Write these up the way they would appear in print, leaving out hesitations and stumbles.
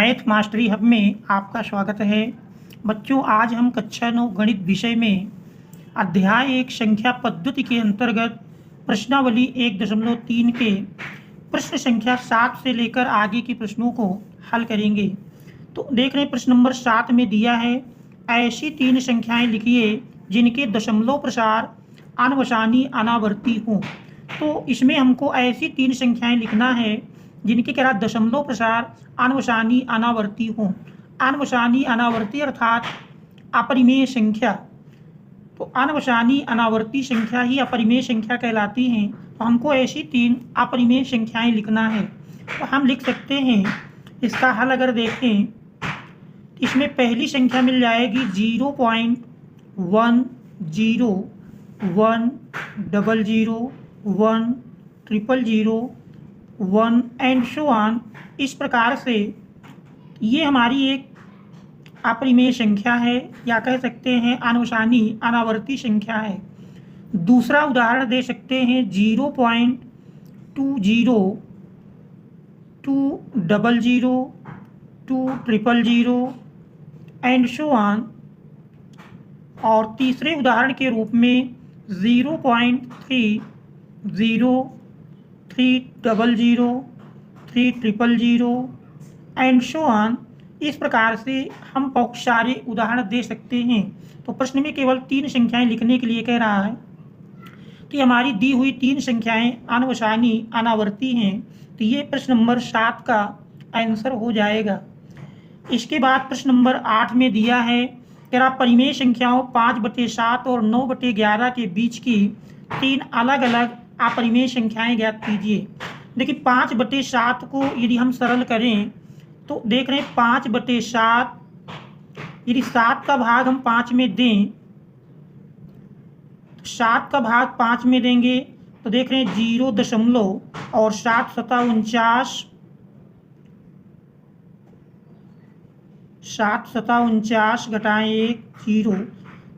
Math mastery hub में आपका स्वागत है। बच्चों, आज हम कक्षा 9 गणित विषय में अध्याय 1 संख्या पद्धति के अंतर्गत प्रश्नावली 1.3 के प्रश्न संख्या 7 से लेकर आगे के प्रश्नों को हल करेंगे। तो देख रहे हैं, प्रश्न नंबर 7 में दिया है, ऐसी 3 संख्याएं लिखिए जिनके दशमलव प्रसार अनवसानी अनावर्ती हों। तो इसमें हमको ऐसी 3 संख्याएं लिखना है जिनके क्या दशमलव प्रसार अनवसानी अनावर्ती हों। अनवसानी अनावर्ती अर्थात अपरिमेय संख्या। तो अनवसानी अनावर्ती संख्या ही अपरिमेय संख्या कहलाती हैं। तो हमको ऐसी 3 अपरिमेय संख्याएं लिखना है। तो हम लिख सकते हैं, इसका हल अगर देखें तो इसमें पहली संख्या मिल जाएगी 0.10 1 00 1 000 1 एंड सो ऑन। इस प्रकार से ये हमारी एक अपरिमेय संख्या है या कह सकते हैं अनवसानी अनावर्ती संख्या है। दूसरा उदाहरण दे सकते हैं 0.20 2 00 2 000 एंड सो ऑन। और तीसरे उदाहरण के रूप में 0.30 3 00 3 000 एंड सो ऑन। इस प्रकार से हम बहुत सारे उदाहरण दे सकते हैं। तो प्रश्न में केवल 3 संख्याएं लिखने के लिए कह रहा है। तो हमारी दी हुई 3 संख्याएं अनवसानी अनावर्ती हैं। तो ये प्रश्न नंबर 7 का आंसर हो जाएगा। इसके बाद प्रश्न नंबर 8 में दिया है, तेरा परिमेय संख्याओं 5/7 और 9/11 के बीच की 3 अलग अलग अपरिमेय संख्याएं ज्ञात कीजिए। देखिए, 5/7 को यदि हम सरल करें तो देख रहे हैं 5/7 यदि 7 का भाग हम 5 में दें, 7 का भाग 5 में देंगे तो देख रहे हैं 0 और 7 7 49 7 7 49 घटाएं 1 0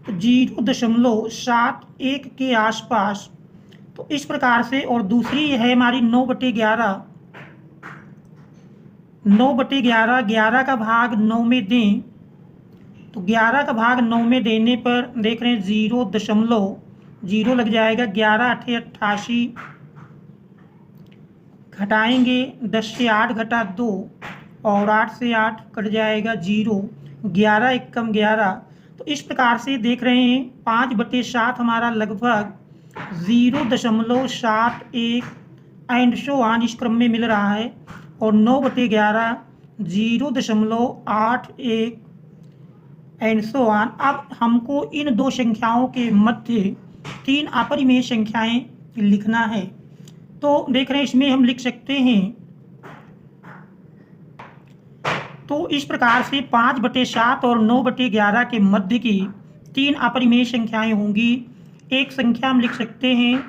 तो 0.71 के आसपास। तो इस प्रकार से। और दूसरी है हमारी 9/11 9/11 11 का भाग 9 में दें तो 11 का भाग 9 में देने पर देख रहे हैं 0 लग जाएगा। 11 8 88 घटाएंगे 10 से 8 घटा 2 और 8 से 8 कट जाएगा 0। 11 1 कम 11। तो इस प्रकार से देख रहे हैं 5/7 हमारा लगभग 0.71 एंड सो ऑन इस क्रम में मिल रहा है। और 9/11 0.81 एंड सो ऑन। अब हमको इन 2 संख्याओं के मध्य 3 अपरिमेय संख्याएं लिखना है। तो देख रहे हैं, इसमें हम लिख सकते हैं, तो इस प्रकार से 5/7 और 9/11 के मध्य की 3 अपरिमेय संख्याएं होंगी। एक संख्या हम लिख सकते हैं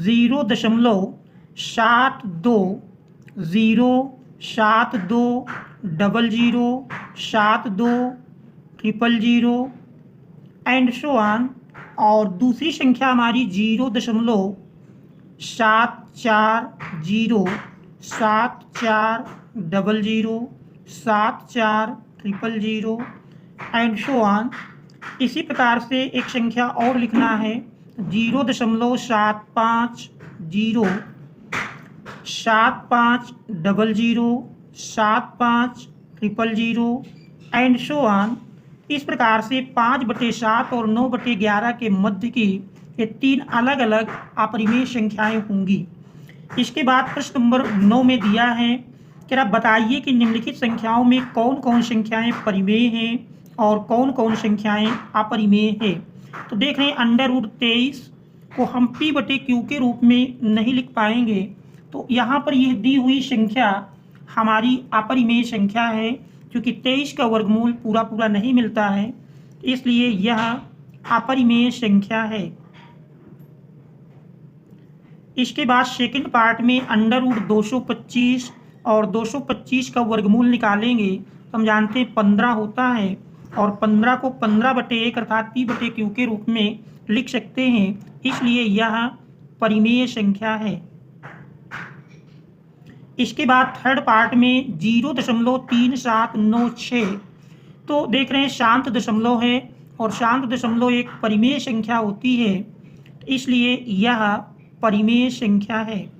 0.72 0 72 00 72 000 एंड सो ऑन। और दूसरी संख्या हमारी 0.74 0 74 00 74 000 एंड सो ऑन। इसी प्रकार से एक संख्या और लिखना है 0.75 0 75 00 75 000 एंड सो ऑन। इस प्रकार से 5/7 और 9/11 के मध्य की ये 3 अलग अलग अपरिमेय संख्याएं होंगी। इसके बाद प्रश्न नंबर 9 में दिया है कि आप बताइए कि निम्नलिखित संख्याओं में कौन कौन संख्याएं परिमेय हैं और कौन कौन संख्याएं अपरिमेय हैं। तो देख रहे हैं √23 को हम P/Q के रूप में नहीं लिख पाएंगे। तो यहाँ पर यह दी हुई संख्या हमारी अपरिमेय संख्या है, क्योंकि 23 का वर्गमूल पूरा पूरा नहीं मिलता है, इसलिए यह अपरिमेय संख्या है। इसके बाद सेकंड पार्ट में √225 और 225 का वर्गमूल निकालेंगे तो हम जानते हैं 15 होता है। और 15 को 15/1 अर्थात P/Q के रूप में लिख सकते हैं, इसलिए यह परिमेय संख्या है। इसके बाद थर्ड पार्ट में 0.3796। तो देख रहे हैं शांत दशमलव है और शांत दशमलव एक परिमेय संख्या होती है, इसलिए यह परिमेय संख्या है।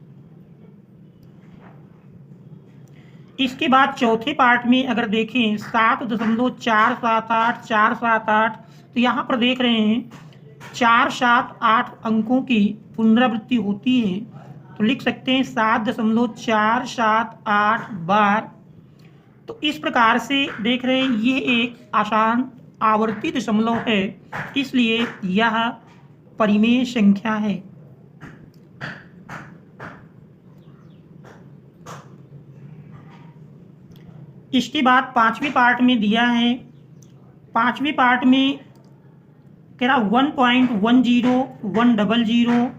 इसके बाद चौथे पार्ट में अगर देखें 7.478478, तो यहाँ पर देख रहे हैं 4, 7, 8 अंकों की पुनरावृत्ति होती है, तो लिख सकते हैं 7.478 बार। तो इस प्रकार से देख रहे हैं ये एक आसान आवर्ती दशमलव है, इसलिए यह परिमेय संख्या है। इसके बाद पांचवें पार्ट में दिया है, पांचवें पार्ट में कह रहा 1.10 100 100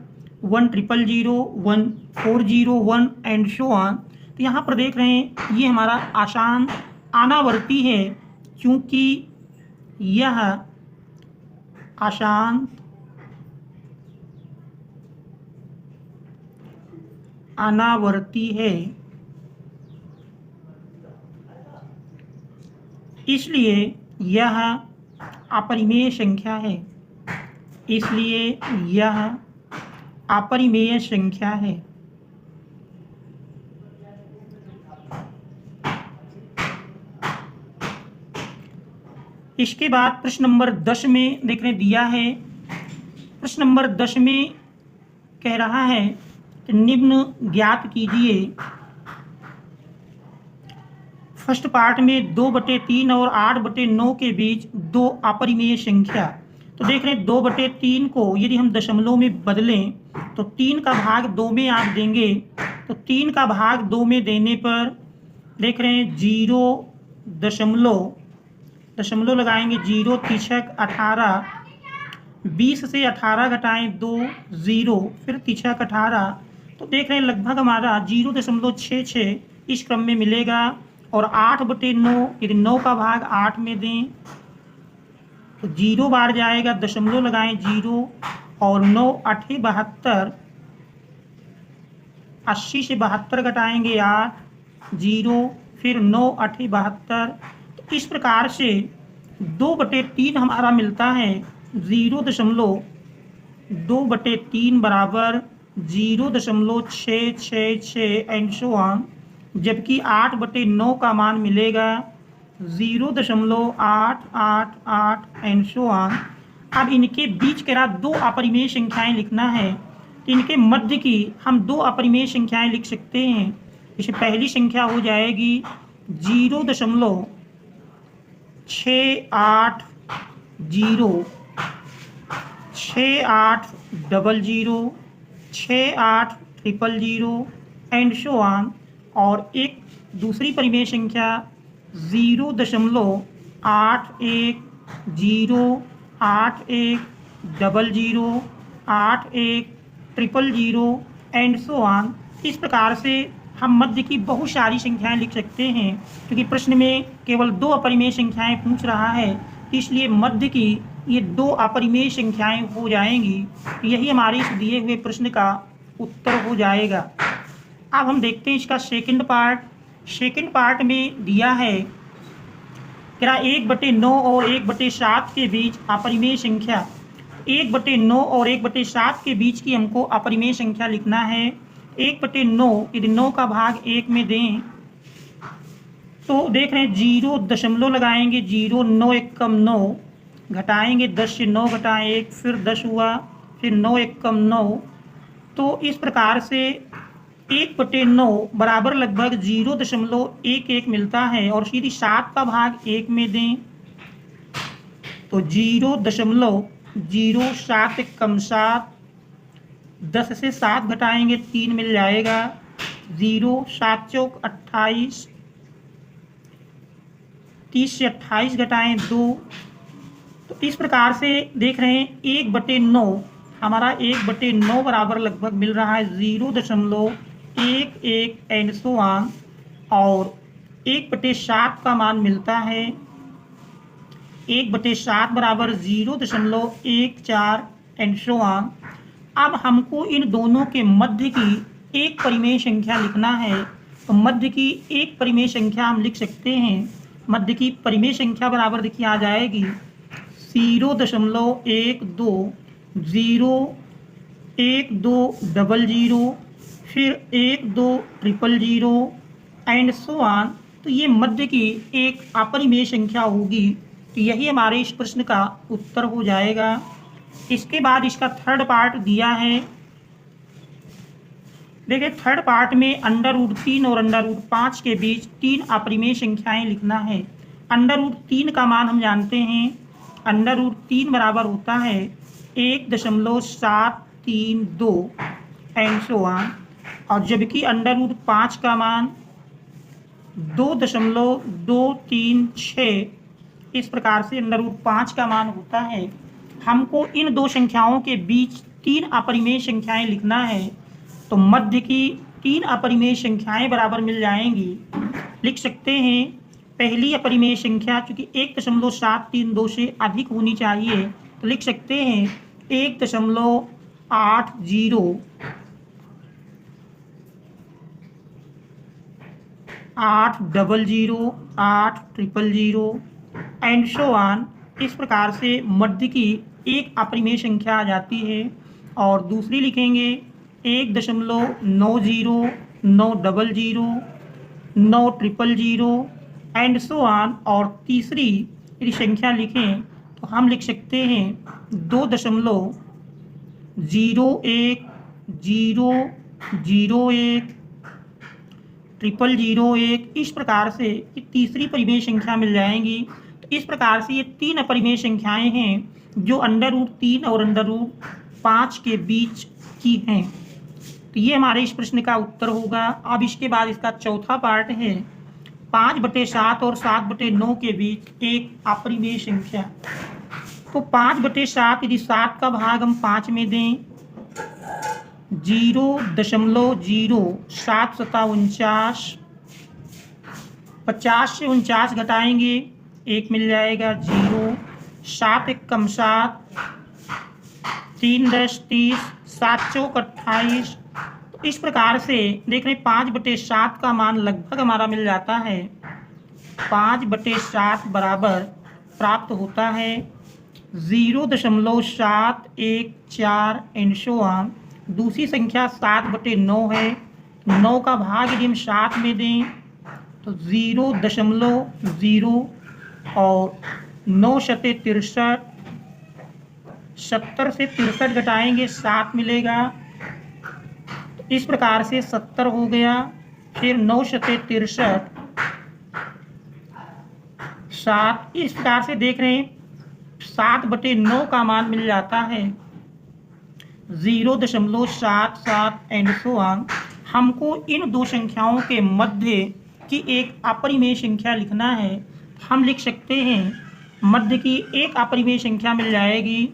1401 एंड सो ऑन। तो यहाँ पर देख रहे हैं ये हमारा आसान अनावर्ती है, क्योंकि यह आसान अनावर्ती है, इसलिए यह अपरिमेय संख्या है, इसलिए यह अपरिमेय संख्या है। इसके बाद प्रश्न नंबर 10 में देख रहे दिया है, प्रश्न नंबर 10 में कह रहा है कि निम्न ज्ञात कीजिए। फर्स्ट पार्ट में 2/3 और 8/9 के बीच दो अपरिमेय संख्या। तो देख रहे हैं 2/3 को यदि हम दशमलव में बदलें तो 3 का भाग 2 में आप देंगे, तो 3 का भाग 2 में देने पर देख रहे हैं 0 दशमलव लगाएंगे 0 तिछक 18, 20 से 18 घटाएं 2 0, फिर तिछक 18, तो देख रहे हैं लगभग हमारा 0.66 इस क्रम में मिलेगा। और 8/9 यदि 9 का भाग 8 में दें तो 0 बार जाएगा, दशमलव लगाएं 0 और 9 8 72, 80 से 72 घटाएंगे 8 0, फिर 9 8 72। तो इस प्रकार से 2/3 हमारा मिलता है 0.2/3 बराबर 0.666 एंड सो ऑन, जबकि 8/9 का मान मिलेगा 0.888 एंड सो ऑन। अब इनके बीच के दो अपरिमेय संख्याएं लिखना है, तो इनके मध्य की हम दो अपरिमेय संख्याएं लिख सकते हैं। जैसे पहली संख्या हो जाएगी 0.680 6800 6800 एंड सो ऑन। और एक दूसरी परिमेय संख्या 0.810 8100 8100 एंड सो ऑन। इस प्रकार से हम मध्य की बहुत सारी संख्याएं लिख सकते हैं, क्योंकि प्रश्न में केवल दो अपरिमेय संख्याएं पूछ रहा है, इसलिए मध्य की ये दो अपरिमेय संख्याएं हो जाएंगी। यही हमारे इस दिए हुए प्रश्न का उत्तर हो जाएगा। अब हम देखते हैं इसका सेकंड पार्ट। सेकंड पार्ट में दिया है क्या 1/9 और 1/7 के बीच अपरिमेय संख्या। 1/9 और 1/7 के बीच की हमको अपरिमेय संख्या लिखना है। 1/9 यदि 9 का भाग 1 में दें तो देख रहे हैं 0 दशमलव लगाएंगे 0 9 एकम 9 घटाएंगे 10 से 9 घटाएं 1, फिर 10 हुआ, फिर 9 एकम 9। तो इस प्रकार से 1/9 बराबर लगभग 0.11 मिलता है। और यदि 7 का भाग 1 में दें तो 0.07 एकम 7, 10 से 7 घटाएंगे 3 मिल जाएगा 0, 7 चौक 28, 30 से 28 घटाएं 2। तो इस प्रकार से देख रहे हैं 1/9 हमारा 1/9 बराबर लगभग मिल रहा है 0.11 एंड सो ऑन। और 1/7 का मान मिलता है 1/7 बराबर 0.14 एंड सो ऑन। अब हमको इन दोनों के मध्य की एक परिमेय संख्या लिखना है, तो मध्य की एक परिमेय संख्या हम लिख सकते हैं। मध्य की परिमेय संख्या बराबर देखिए आ जाएगी 0.12, 0, 1 2 डबल 0, फिर 1 2 ट्रिपल 0 एंड सो ऑन। तो ये मध्य की एक अपरिमेय संख्या होगी। तो यही हमारे इस प्रश्न का उत्तर हो जाएगा। इसके बाद इसका थर्ड पार्ट दिया है। देखिए थर्ड पार्ट में √3 और √5 के बीच 3 अपरिमेय संख्याएं लिखना है। √3 का मान हम जानते हैं, √3 बराबर होता है 1.732 एंड सो ऑन। और जबकि √5 का मान 2.236, इस प्रकार से √5 का मान होता है। हमको इन दो संख्याओं के बीच 3 अपरिमेय संख्याएं लिखना है। तो मध्य की 3 अपरिमेय संख्याएं बराबर मिल जाएंगी। लिख सकते हैं पहली अपरिमेय संख्या चूंकि 1.732 से अधिक होनी चाहिए, तो लिख सकते हैं 1.80, 800, 800 एंड सो ऑन। इस प्रकार से मध्य की एक अपरिमेय संख्या आ जाती है। और दूसरी लिखेंगे 1.90, 900, 900 एंड सो ऑन। और तीसरी यदि संख्या लिखें तो हम लिख सकते हैं 2.01, 001, 001। इस प्रकार से ये तीसरी परिमेय संख्या मिल जाएंगी। तो इस प्रकार से ये 3 अपरिमेय संख्याएं हैं जो √3 और √5 के बीच की हैं। तो ये हमारे इस प्रश्न का उत्तर होगा। अब इसके बाद इसका चौथा पार्ट है 5/7 और 7/9 के बीच एक अपरिमेय संख्या। तो 5/7 यदि 7 का भाग हम 5 में दें, 0.0, 7 7 49, 50 से 49 घटाएंगे 1 मिल जाएगा 0, 7 1 कम 7, 3 10 30, 7 चौक 28। तो इस प्रकार से देख रहे हैं 5/7 का मान लगभग हमारा मिल जाता है। 5/7 बराबर प्राप्त होता है 0.714 एंड सो ऑन। दूसरी संख्या 7/9 है। 9 का भाग यदि हम 7 में दें तो 0.0 और 9 शते 63, 70 से 63 घटाएंगे 7 मिलेगा। तो इस प्रकार से 70 हो गया। फिर 9 शते 63, 7। इस प्रकार से देख रहे हैं 7/9 का मान मिल जाता है 0.77 एंड सो ऑन। हमको इन दो संख्याओं के मध्य की एक अपरिमेय संख्या लिखना है। हम लिख सकते हैं मध्य की एक अपरिमेय संख्या मिल जाएगी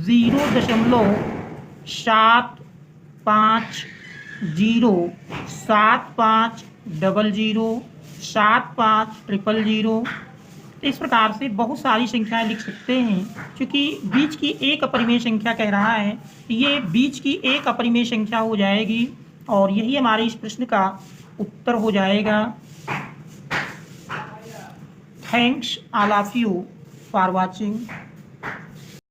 0.75 0 7 5 00 7 5 000। इस प्रकार से बहुत सारी संख्याएं लिख सकते हैं। क्योंकि बीच की एक अपरिमेय संख्या कह रहा है, ये बीच की एक अपरिमेय संख्या हो जाएगी और यही हमारे इस प्रश्न का उत्तर हो जाएगा। Thanks all of you for watching.